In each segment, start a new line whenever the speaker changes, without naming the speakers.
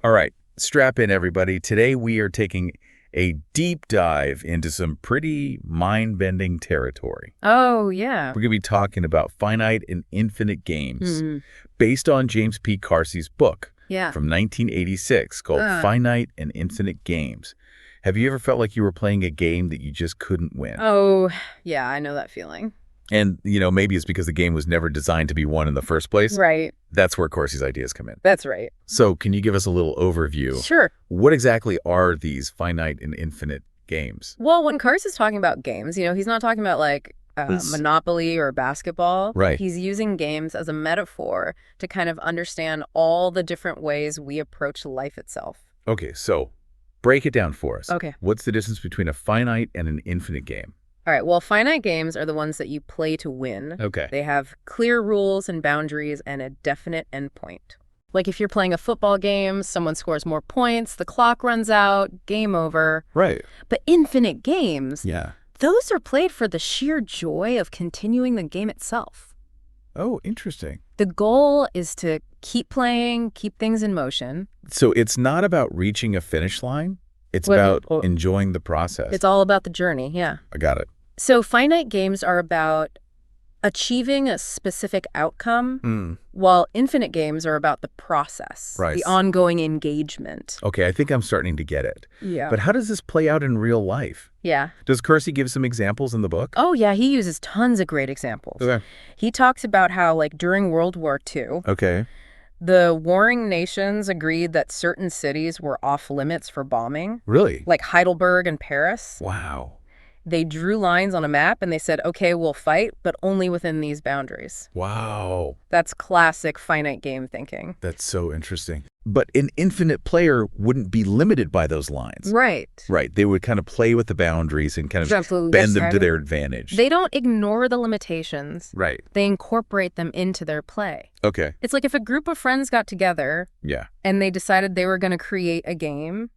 All right, strap in, everybody. Today we are taking a deep dive into some pretty mind-bending territory.
Oh, yeah.
We're going to be talking about finite and infinite games based on James P. Carse's book from 1986 called Finite and Infinite Games. Have you ever felt like you were playing a game that you just couldn't win?
Oh, yeah, I know that feeling.
And, you know, maybe it's because the game was never designed to be won in the first place.
Right.
That's where Carse's ideas come in.
That's right.
So can you give us a little overview?
Sure.
What exactly are these finite and infinite games?
Well, when Carse is talking about games, you know, he's not talking about like Monopoly or basketball.
Right.
He's using games as a metaphor to kind of understand all the different ways we approach life itself.
Okay, so break it down for us.
Okay.
What's the difference between a finite and an infinite game?
All right, well, finite games are the ones that you play to win.
Okay.
They have clear rules and boundaries and a definite endpoint. Like if you're playing a football game, someone scores more points, the clock runs out, game over.
Right.
But infinite games,
Yeah.
those are played for the sheer joy of continuing the game itself.
Oh, interesting.
The goal is to keep playing, keep things in motion.
So it's not about reaching a finish line. It's about enjoying the process.
It's all about the journey, yeah.
I got it.
So finite games are about achieving a specific outcome, while infinite games are about the process, the ongoing engagement.
Okay, I think I'm starting to get it.
Yeah.
But how does this play out in real life?
Yeah.
Does Carse give some examples in the book?
Oh, yeah, he uses tons of great examples.
Okay.
He talks about how, like, during World War II, the warring nations agreed that certain cities were off limits for bombing.
Really?
Like Heidelberg and Paris.
Wow.
They drew lines on a map and they said, okay, we'll fight, but only within these boundaries.
Wow.
That's classic finite game thinking.
That's so interesting. But an infinite player wouldn't be limited by those lines.
Right.
Right. They would kind of play with the boundaries and kind of bend them to their advantage.
They don't ignore the limitations.
Right.
They incorporate them into their play.
Okay.
It's like if a group of friends got together and they decided they were going to create a game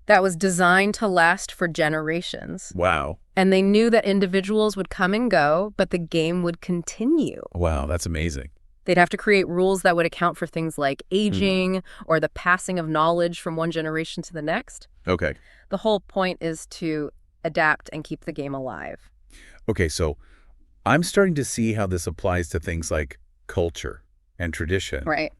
that was designed to last for generations.
Wow.
And they knew that individuals would come and go, but the game would continue.
Wow, that's amazing.
They'd have to create rules that would account for things like aging or the passing of knowledge from one generation to the next.
Okay.
The whole point is to adapt and keep the game alive.
Okay, so I'm starting to see how this applies to things like culture and tradition.
Right.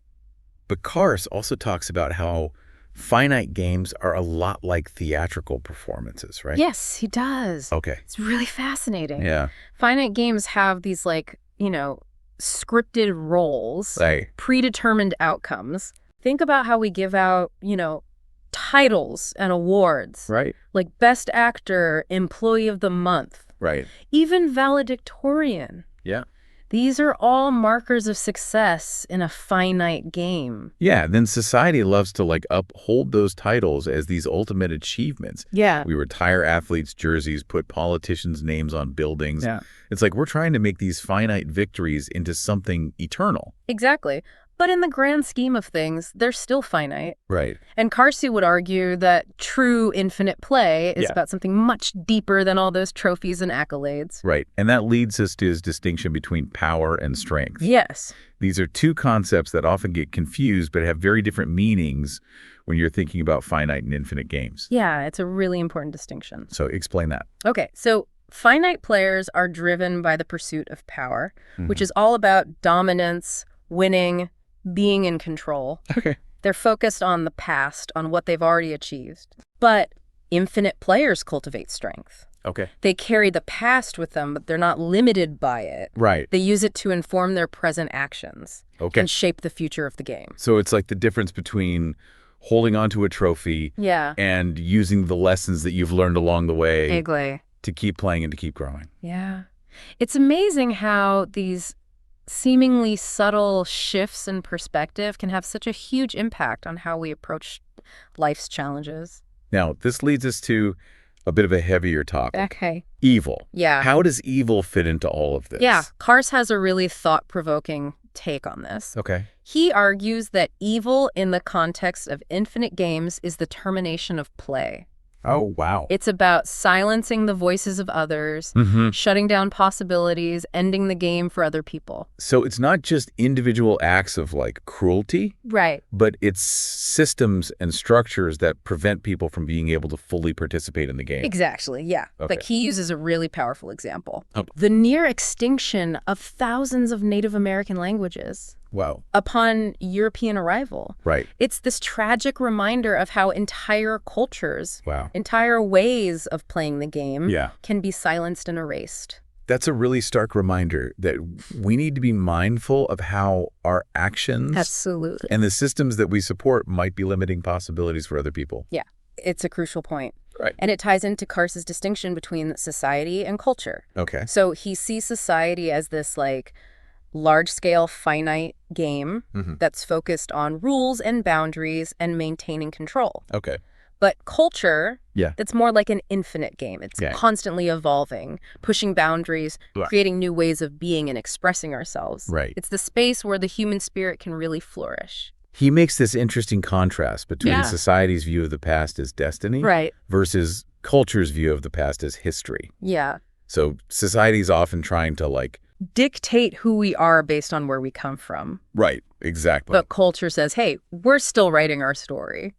But Carse also talks about how finite games are a lot like theatrical performances, right?
Yes, he does.
Okay.
It's really fascinating.
Yeah.
Finite games have these, like, you know, scripted roles, predetermined outcomes. Think about how we give out, you know, titles and awards.
Right.
Like Best Actor, Employee of the Month.
Right.
Even valedictorian.
Yeah.
These are all markers of success in a finite game.
Yeah, then society loves to like uphold those titles as these ultimate achievements.
Yeah.
We retire athletes' jerseys, put politicians' names on buildings.
Yeah.
It's like we're trying to make these finite victories into something eternal.
Exactly. But in the grand scheme of things, they're still finite.
Right.
And Carse would argue that true infinite play is about something much deeper than all those trophies and accolades.
Right. And that leads us to his distinction between power and strength.
Yes.
These are two concepts that often get confused but have very different meanings when you're thinking about finite and infinite games.
Yeah, it's a really important distinction.
So explain that.
Okay, so finite players are driven by the pursuit of power, which is all about dominance, winning, being in control.
Okay.
They're focused on the past, on what they've already achieved. But infinite players cultivate strength.
Okay.
They carry the past with them, but they're not limited by it.
Right.
They use it to inform their present actions and shape the future of the game.
So it's like the difference between holding onto a trophy and using the lessons that you've learned along the way to keep playing and to keep growing.
Yeah. It's amazing how these seemingly subtle shifts in perspective can have such a huge impact on how we approach life's challenges.
Now, this leads us to a bit of a heavier topic.
Okay.
Evil.
Yeah.
How does evil fit into all of this?
Yeah. Carse has a really thought-provoking take on this.
Okay.
He argues that evil in the context of infinite games is the termination of play.
Oh, wow.
It's about silencing the voices of others, shutting down possibilities, ending the game for other people.
So it's not just individual acts of, like, cruelty?
Right.
But it's systems and structures that prevent people from being able to fully participate in the game.
Exactly, yeah.
Okay.
Like, he uses a really powerful example.
Oh.
The near extinction of thousands of Native American languages.
Wow.
Upon European arrival.
Right.
It's this tragic reminder of how entire cultures,
Wow.
entire ways of playing the game
Yeah.
can be silenced and erased.
That's a really stark reminder that we need to be mindful of how our actions
Absolutely.
and the systems that we support might be limiting possibilities for other people.
Yeah, it's a crucial point.
Right.
And it ties into Carse's distinction between society and culture.
Okay.
So he sees society as this, like, large-scale finite game that's focused on rules and boundaries and maintaining control.
Okay.
But culture,
Yeah.
that's more like an infinite game. It's constantly evolving, pushing boundaries, creating new ways of being and expressing ourselves.
Right.
It's the space where the human spirit can really flourish.
He makes this interesting contrast between society's view of the past as destiny versus culture's view of the past as history.
Yeah.
So society's often trying to, like,
dictate who we are based on where we come from.
Right, exactly.
But culture says, hey, we're still writing our story.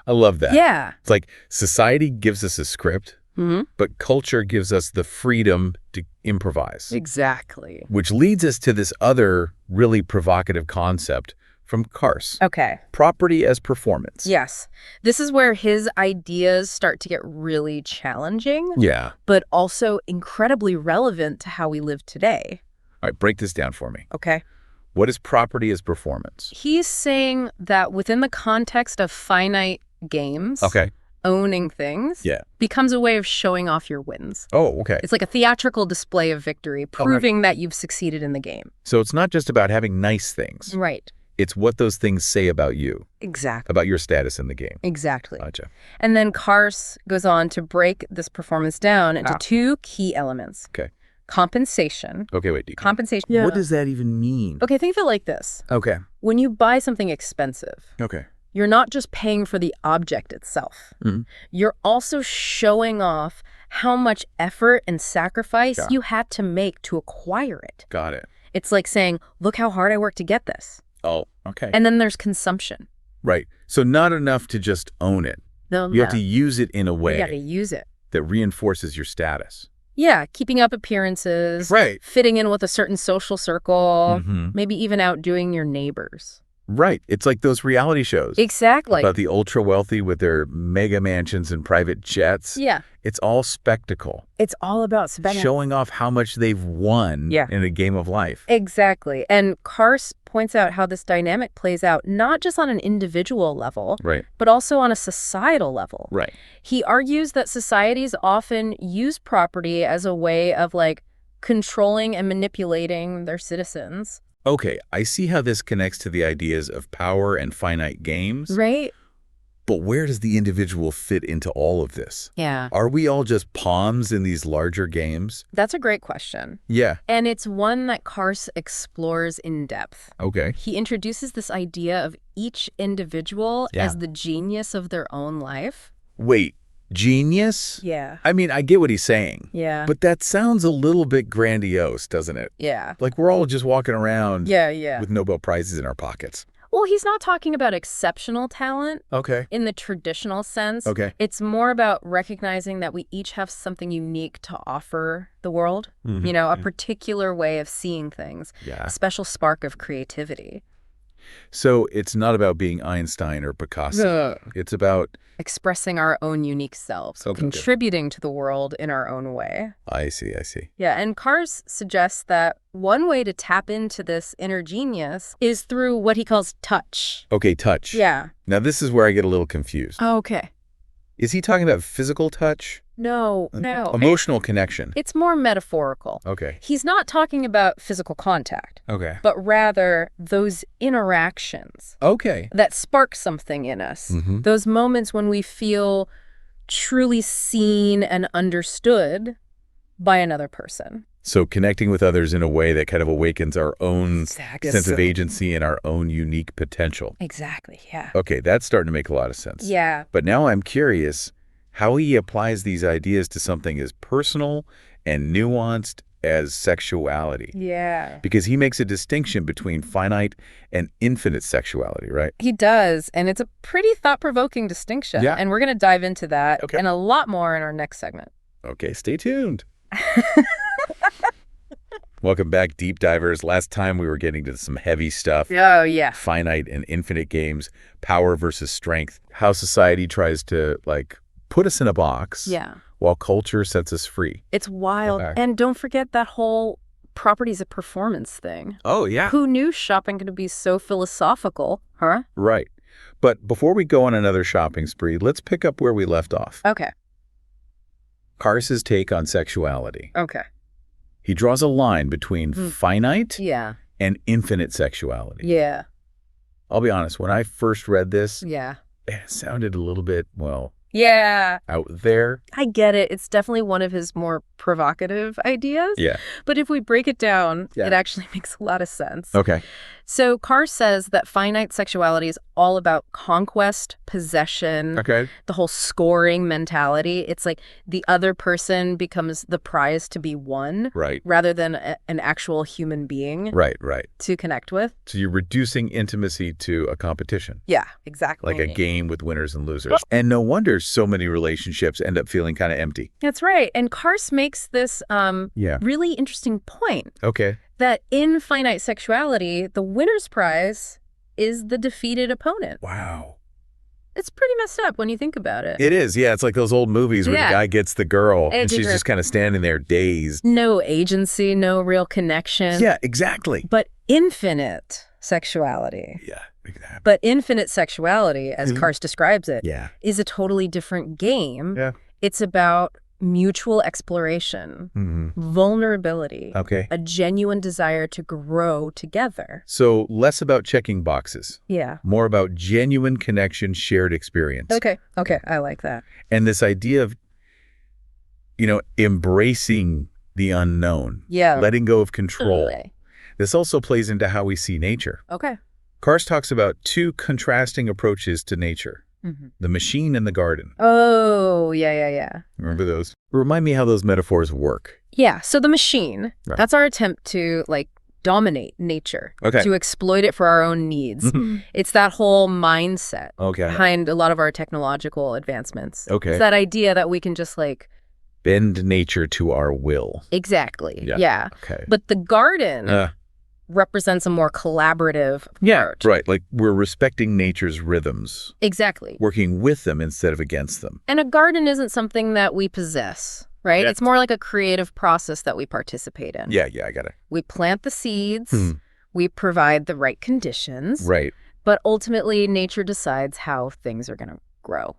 I love that.
Yeah.
It's like society gives us a script, but culture gives us the freedom to improvise.
Exactly.
Which leads us to this other really provocative concept from Carse.
Okay.
Property as performance.
Yes. This is where his ideas start to get really challenging.
Yeah.
But also incredibly relevant to how we live today.
All right, break this down for me.
Okay.
What is property as performance?
He's saying that within the context of finite games, owning things becomes a way of showing off your wins.
Oh, okay.
It's like a theatrical display of victory, proving that you've succeeded in the game.
So it's not just about having nice things.
Right.
It's what those things say about you.
Exactly.
About your status in the game.
Exactly.
Gotcha.
And then Carse goes on to break this performance down into two key elements.
Okay.
Compensation.
Okay, wait.
Compensation.
Yeah. What does that even mean?
Okay, think of it like this.
Okay.
When you buy something expensive, you're not just paying for the object itself. You're also showing off how much effort and sacrifice you had to make to acquire it.
Got it.
It's like saying, look how hard I worked to get this.
Oh, okay.
And then there's consumption.
Right. So not enough to just own it.
No,
you have to use it in a way
you got to use it.
that reinforces your status.
Yeah, keeping up appearances.
Right.
Fitting in with a certain social circle. Maybe even outdoing your neighbors.
Right. It's like those reality shows.
Exactly.
About the ultra-wealthy with their mega mansions and private jets.
Yeah.
It's all spectacle.
It's all about spectacle.
Showing off how much they've won in a game of life.
Exactly. And Carse points out how this dynamic plays out not just on an individual level, but also on a societal level.
Right.
He argues that societies often use property as a way of, like, controlling and manipulating their citizens.
Okay, I see how this connects to the ideas of power and finite games.
Right.
But where does the individual fit into all of this?
Yeah.
Are we all just pawns in these larger games?
That's a great question.
Yeah.
And it's one that Carse explores in depth.
Okay.
He introduces this idea of each individual as the genius of their own life.
Wait, genius?
Yeah.
I mean, I get what he's saying.
Yeah.
But that sounds a little bit grandiose, doesn't it?
Yeah.
Like we're all just walking around
with
Nobel Prizes in our pockets.
Well, he's not talking about exceptional talent in the traditional sense. It's more about recognizing that we each have something unique to offer the world. You know, a particular way of seeing things, a special spark of creativity.
So it's not about being Einstein or Picasso. It's about
expressing our own unique selves, contributing to the world in our own way.
I see, I see.
Yeah, and Carse suggests that one way to tap into this inner genius is through what he calls touch.
Okay, touch.
Yeah.
Now this is where I get a little confused.
Oh, okay.
Is he talking about physical touch?
No.
Emotional connection.
It's more metaphorical.
Okay.
He's not talking about physical contact.
Okay.
But rather those interactions.
Okay.
That spark something in us. Those moments when we feel truly seen and understood by another person.
So connecting with others in a way that kind of awakens our own sense of agency and our own unique potential.
Exactly, yeah.
Okay, that's starting to make a lot of sense.
Yeah.
But now I'm curious, how he applies these ideas to something as personal and nuanced as sexuality.
Yeah.
Because he makes a distinction between finite and infinite sexuality, right?
He does, and it's a pretty thought-provoking distinction.
Yeah.
And we're going to dive into that
Okay.
and a lot more in our next segment.
Okay, stay tuned. Welcome back, deep divers. Last time we were getting to some heavy stuff.
Oh, yeah.
Finite and infinite games, power versus strength, how society tries to, like, put us in a box.
Yeah.
While culture sets us free.
It's wild.
Okay.
And don't forget that whole properties of performance thing.
Oh, yeah.
Who knew shopping could be so philosophical, huh?
Right. But before we go on another shopping spree, let's pick up where we left off.
Okay.
Carse's take on sexuality.
Okay.
He draws a line between finite and infinite sexuality.
Yeah.
I'll be honest, when I first read this,
Yeah.
it sounded a little bit, well,
yeah.
out there.
I get it. It's definitely one of his more provocative ideas.
Yeah.
But if we break it down, it actually makes a lot of sense.
Okay.
So Carse says that finite sexuality is all about conquest, possession, the whole scoring mentality. It's like the other person becomes the prize to be won, rather than an actual human being to connect with.
So you're reducing intimacy to a competition.
Yeah, exactly.
Like a game with winners and losers. And no wonder so many relationships end up feeling kind of empty.
That's right. And Carse makes this really interesting point.
Okay.
That in finite sexuality, the winner's prize is the defeated opponent.
Wow.
It's pretty messed up when you think about it.
It is, yeah. It's like those old movies where the guy gets the girl and she's just kind of standing there dazed.
No agency, no real connection.
Yeah, exactly.
But infinite sexuality.
Yeah, exactly.
But infinite sexuality, as Carse describes it, is a totally different game.
Yeah.
It's about mutual exploration, vulnerability, a genuine desire to grow together.
So less about checking boxes.
Yeah.
More about genuine connection, shared experience.
Okay, I like that.
And this idea of, embracing the unknown.
Yeah.
Letting go of control.
Totally.
This also plays into how we see nature.
Okay.
Carse talks about two contrasting approaches to nature. The machine and the garden.
Oh, yeah.
Remember those? Remind me how those metaphors work.
Yeah, so the machine, that's our attempt to, dominate nature, to exploit it for our own needs. It's that whole mindset behind a lot of our technological advancements. It's that idea that we can just,
bend nature to our will.
Exactly, yeah. Okay. But the garden represents a more collaborative approach.
Right, like we're respecting nature's rhythms.
Exactly.
Working with them instead of against them.
And a garden isn't something that we possess, right? It's more like a creative process that we participate in.
Yeah, I got it.
We plant the seeds, we provide the right conditions.
Right.
But ultimately, nature decides how things are going to grow.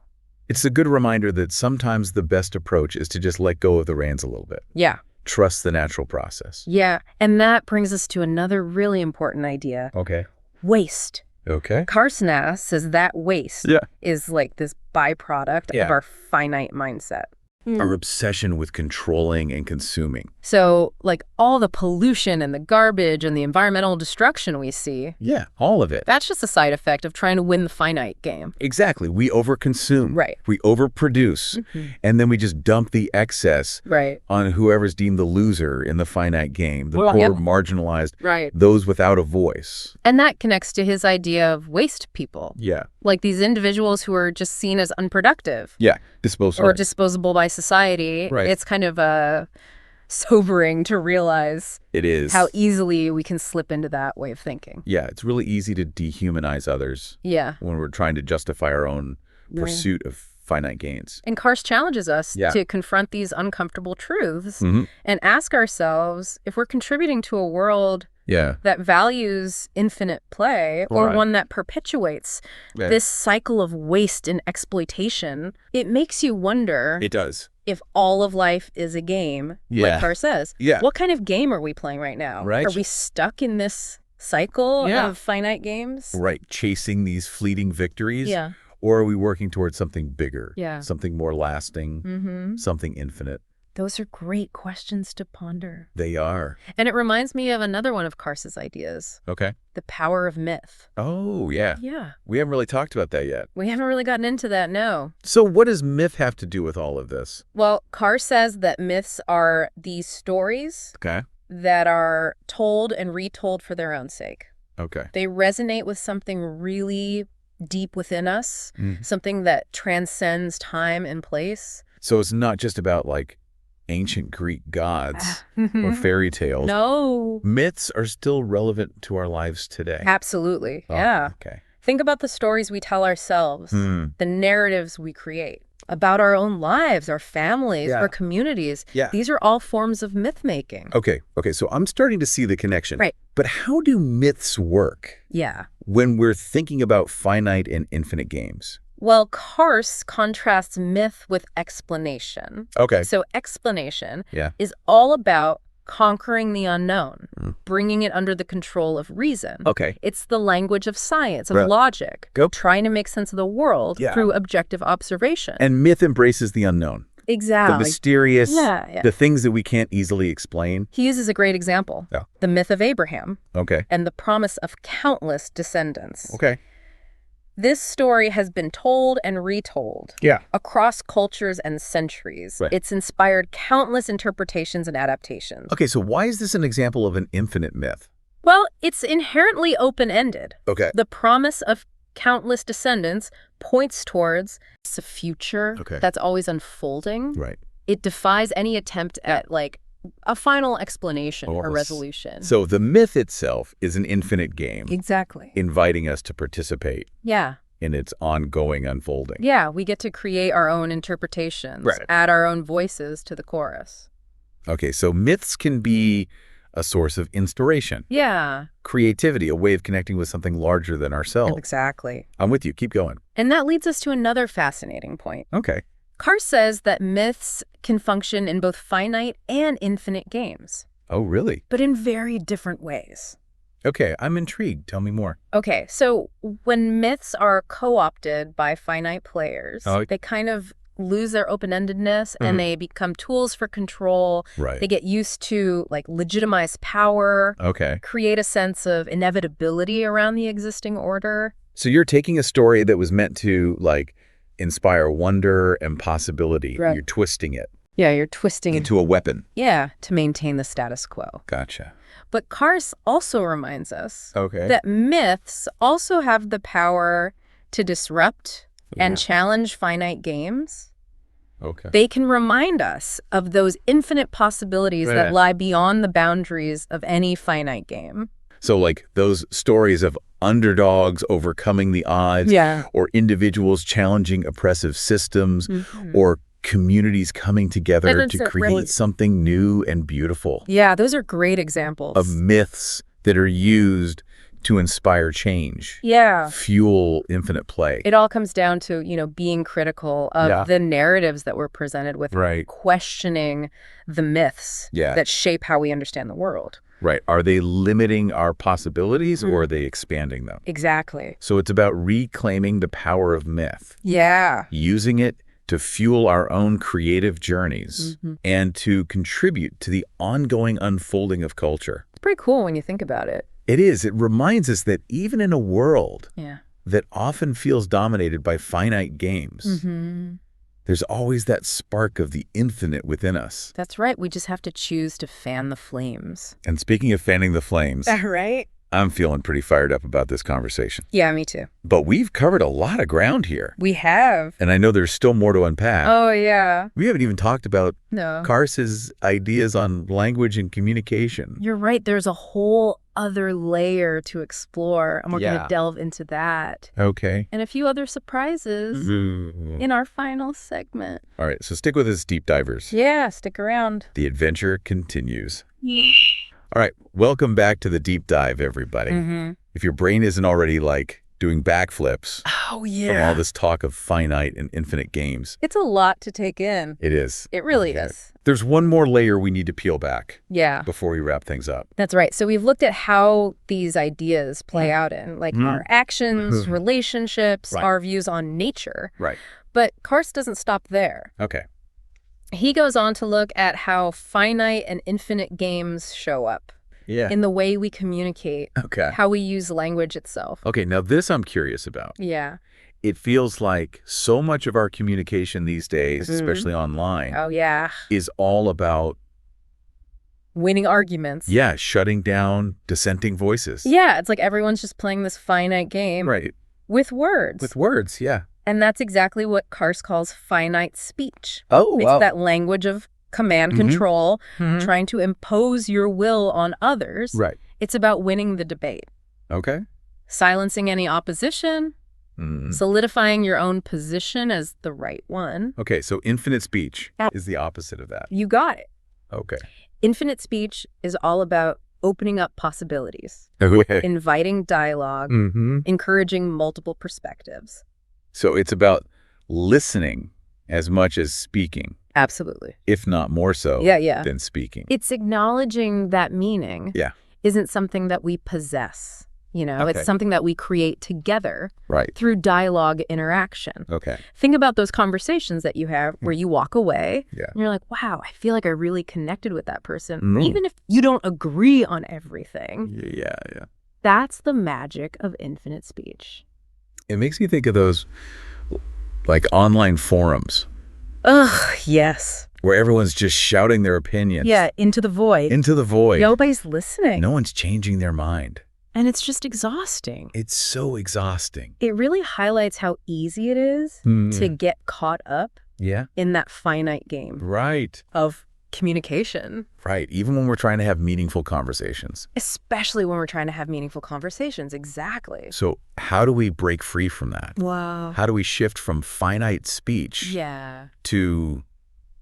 It's a good reminder that sometimes the best approach is to just let go of the reins a little bit.
Yeah.
Trust the natural process.
Yeah, and that brings us to another really important idea.
Okay.
Waste.
Okay.
Carse says that waste is like this byproduct of our finite mindset.
Our obsession with controlling and consuming.
So, all the pollution and the garbage and the environmental destruction we see.
Yeah, all of it.
That's just a side effect of trying to win the finite game.
Exactly. We overconsume.
Right.
We overproduce. And then we just dump the excess on whoever's deemed the loser in the finite game, the poor, marginalized, those without a voice.
And that connects to his idea of waste people.
Yeah.
Like these individuals who are just seen as unproductive.
Yeah, disposable.
Or disposable by society.
Right.
It's kind of sobering to realize
it is
how easily we can slip into that way of thinking.
Yeah, it's really easy to dehumanize others.
Yeah.
When we're trying to justify our own pursuit of finite gains.
And Carse challenges us to confront these uncomfortable truths and ask ourselves if we're contributing to a world that values infinite play or one that perpetuates this cycle of waste and exploitation. It makes you wonder.
It does.
If all of life is a game, like Carse says, what kind of game are we playing right now?
Right.
Are we stuck in this cycle of finite games?
Right. Chasing these fleeting victories?
Yeah.
Or are we working towards something bigger?
Yeah.
Something more lasting? Something infinite?
Those are great questions to ponder.
They are.
And it reminds me of another one of Carse's ideas.
Okay.
The power of myth.
Oh, yeah.
Yeah.
We haven't really talked about that yet.
We haven't really gotten into that, no.
So what does myth have to do with all of this?
Well, Carse says that myths are these stories that are told and retold for their own sake.
Okay.
They resonate with something really deep within us, something that transcends time and place.
So it's not just about, like, ancient Greek gods or fairy tales.
No.
Myths are still relevant to our lives today.
Absolutely. Yeah.
Okay.
Think about the stories we tell ourselves, the narratives we create about our own lives, our families, our communities.
Yeah.
These are all forms of myth-making.
Okay. So I'm starting to see the connection.
Right.
But how do myths work when we're thinking about finite and infinite games?
Well, Carse contrasts myth with explanation.
Okay.
So explanation is all about conquering the unknown, bringing it under the control of reason.
Okay.
It's the language of science, of logic, trying to make sense of the world through objective observation.
And myth embraces the unknown.
Exactly.
The mysterious, the things that we can't easily explain.
He uses a great example.
Yeah.
The myth of Abraham.
Okay.
And the promise of countless descendants.
Okay.
This story has been told and retold across cultures and centuries.
Right.
It's inspired countless interpretations and adaptations.
Okay, so why is this an example of an infinite myth?
Well, it's inherently open-ended.
Okay.
The promise of countless descendants points towards a future that's always unfolding.
Right.
It defies any attempt at, like, a final explanation or resolution.
So the myth itself is an infinite game.
Exactly.
Inviting us to participate.
Yeah.
In its ongoing unfolding.
Yeah, we get to create our own interpretations, add our own voices to the chorus.
Okay, so myths can be a source of inspiration.
Yeah.
Creativity, a way of connecting with something larger than ourselves.
Exactly.
I'm with you. Keep going.
And that leads us to another fascinating point.
Okay.
Carse says that myths can function in both finite and infinite games.
Oh, really?
But in very different ways.
Okay, I'm intrigued. Tell me more.
Okay, so when myths are co-opted by finite players, they kind of lose their open-endedness and they become tools for control.
Right.
They get used to, like, legitimize power.
Okay.
Create a sense of inevitability around the existing order.
So you're taking a story that was meant to, like, inspire wonder and possibility.
Right.
You're twisting it.
Yeah, you're twisting
into a weapon.
Yeah, to maintain the status quo.
Gotcha.
But Carse also reminds us
Okay.
that myths also have the power to disrupt and challenge finite games.
Okay.
They can remind us of those infinite possibilities that lie beyond the boundaries of any finite game.
So, like, those stories of underdogs overcoming the odds, or individuals challenging oppressive systems, or communities coming together to create something new and beautiful.
Yeah, those are great examples.
Of myths that are used to inspire change.
Yeah.
Fuel infinite play.
It all comes down to, you know, being critical of the narratives that we're presented with, questioning the myths that shape how we understand the world.
Right. Are they limiting our possibilities or are they expanding them?
Exactly.
So it's about reclaiming the power of myth.
Yeah.
Using it to fuel our own creative journeys and to contribute to the ongoing unfolding of culture.
It's pretty cool when you think about it.
It is. It reminds us that even in a world that often feels dominated by finite games, there's always that spark of the infinite within us.
That's right. We just have to choose to fan the flames.
And speaking of fanning the flames,
right?
I'm feeling pretty fired up about this conversation.
Yeah, me too.
But we've covered a lot of ground here.
We have.
And I know there's still more to unpack.
Oh, yeah.
We haven't even talked about Carse's ideas on language and communication.
You're right. There's a whole other layer to explore, and we're going to delve into that.
Okay.
And a few other surprises in our final segment.
All right, so stick with us, deep divers.
Yeah, stick around.
The adventure continues. All right, welcome back to the deep dive, everybody. If your brain isn't already, like, doing backflips from all this talk of finite and infinite games.
It's a lot to take in.
It is.
It really is.
There's one more layer we need to peel back before we wrap things up.
That's right. So we've looked at how these ideas play out in, like, our actions, relationships, our views on nature.
Right.
But Carse doesn't stop there.
Okay.
He goes on to look at how finite and infinite games show up in the way we communicate, how we use language itself.
Okay, now this I'm curious about.
Yeah.
It feels like so much of our communication these days, especially online, is all about
winning arguments.
Yeah, shutting down dissenting voices.
Yeah, it's like everyone's just playing this finite game.
Right.
With words.
With words, yeah.
And that's exactly what Carse calls finite speech.
Oh, wow.
It's that language of command control, trying to impose your will on others.
Right.
It's about winning the debate.
Okay.
Silencing any opposition, solidifying your own position as the right one.
Okay, so infinite speech is the opposite of that.
You got it.
Okay.
Infinite speech is all about opening up possibilities, inviting dialogue, encouraging multiple perspectives.
So it's about listening as much as speaking.
Absolutely.
If not more so than speaking.
It's acknowledging that meaning isn't something that we possess. You know, it's something that we create together through dialogue interaction.
Okay.
Think about those conversations that you have where you walk away and you're like, wow, I feel like I really connected with that person. Even if you don't agree on everything.
Yeah.
That's the magic of infinite speech.
It makes me think of those like online forums.
Ugh, yes.
Where everyone's just shouting their opinions.
Yeah, into the void.
Into the void.
Nobody's listening.
No one's changing their mind.
And it's just exhausting.
It's so exhausting.
It really highlights how easy it is to get caught up in that finite game.
Right.
Of communication.
Right. Even when we're trying to have meaningful conversations.
Especially when we're trying to have meaningful conversations. Exactly.
So how do we break free from that?
Wow.
How do we shift from finite speech to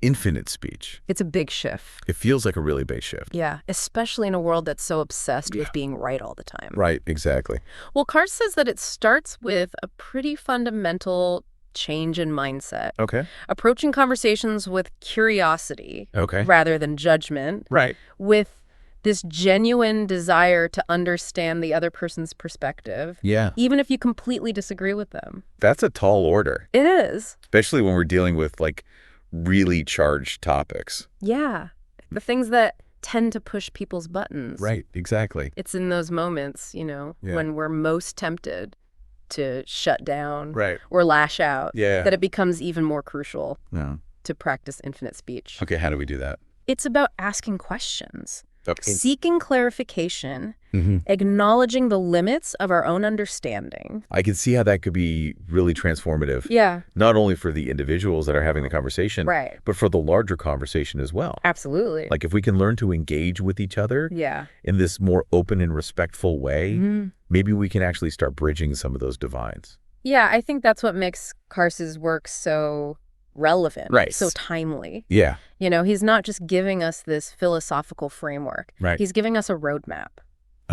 infinite speech?
It's a big shift.
It feels like a really big shift.
Yeah, especially in a world that's so obsessed with being right all the time.
Right, exactly.
Well, Carse says that it starts with a pretty fundamental change in mindset.
Okay.
Approaching conversations with curiosity rather than judgment.
Right.
With this genuine desire to understand the other person's perspective.
Yeah.
Even if you completely disagree with them.
That's a tall order.
It is.
Especially when we're dealing with like really charged topics.
Yeah. The things that tend to push people's buttons.
Right, exactly.
It's in those moments, you know, when we're most tempted to shut down or lash out that it becomes even more crucial to practice infinite speech.
Okay, how do we do that?
It's about asking questions.
Okay.
Seeking clarification, acknowledging the limits of our own understanding.
I can see how that could be really transformative.
Yeah.
Not only for the individuals that are having the conversation, but for the larger conversation as well.
Absolutely.
Like if we can learn to engage with each other in this more open and respectful way, maybe we can actually start bridging some of those divides.
Yeah, I think that's what makes Carse's work so relevant, so timely.
Yeah.
You know, he's not just giving us this philosophical framework. He's giving us a roadmap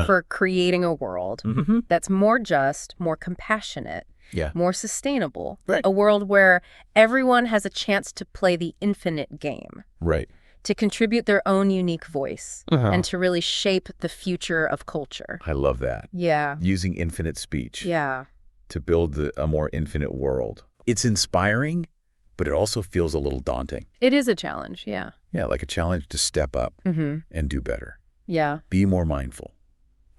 for creating a world that's more just, more compassionate, more sustainable. A world where everyone has a chance to play the infinite game.
Right.
To contribute their own unique voice and to really shape the future of culture.
I love that.
Yeah.
Using infinite speech.
Yeah.
To build a more infinite world. It's inspiring, but it also feels a little daunting.
It is a challenge, yeah.
Yeah, like a challenge to step up and do better.
Yeah.
Be more mindful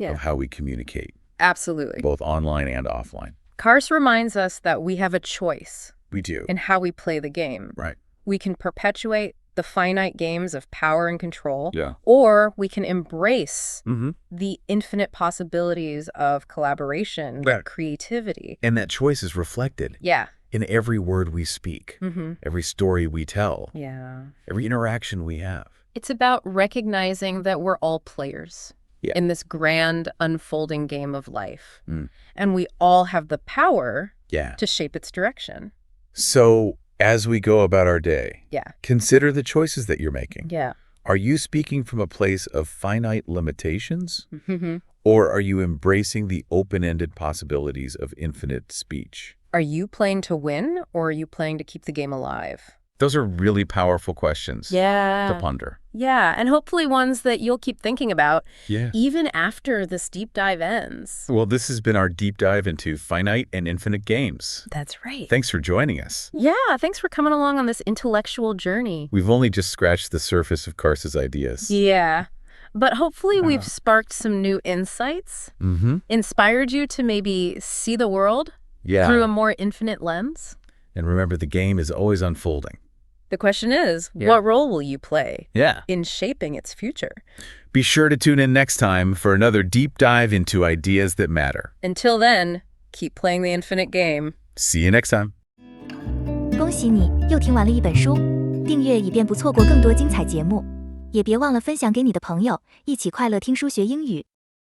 of how we communicate.
Absolutely.
Both online and offline.
Carse reminds us that we have a choice.
We do.
In how we play the game.
Right.
We can perpetuate the finite games of power and control.
Yeah.
Or we can embrace the infinite possibilities of collaboration, creativity.
And that choice is reflected.
Yeah.
In every word we speak, every story we tell, every interaction we have.
It's about recognizing that we're all players in this grand unfolding game of life. And we all have the power to shape its direction.
So as we go about our day, consider the choices that you're making.
Yeah.
Are you speaking from a place of finite limitations? Or are you embracing the open-ended possibilities of infinite speech?
Are you playing to win, or are you playing to keep the game alive?
Those are really powerful questions to ponder.
Yeah, and hopefully ones that you'll keep thinking about even after this deep dive ends.
Well, this has been our deep dive into finite and infinite games.
That's right.
Thanks for joining us.
Yeah, thanks for coming along on this intellectual journey.
We've only just scratched the surface of Carse's ideas.
Yeah, but hopefully we've sparked some new insights, inspired you to maybe see the world through a more infinite lens.
And remember, the game is always unfolding.
The question is, what role will you play
in
shaping its future?
Be sure to tune in next time for another deep dive into ideas that matter.
Until then, keep playing the infinite game.
See you next time.
恭喜你又听完了一本书，订阅以便不错过更多精彩节目，也别忘了分享给你的朋友，一起快乐听书学英语。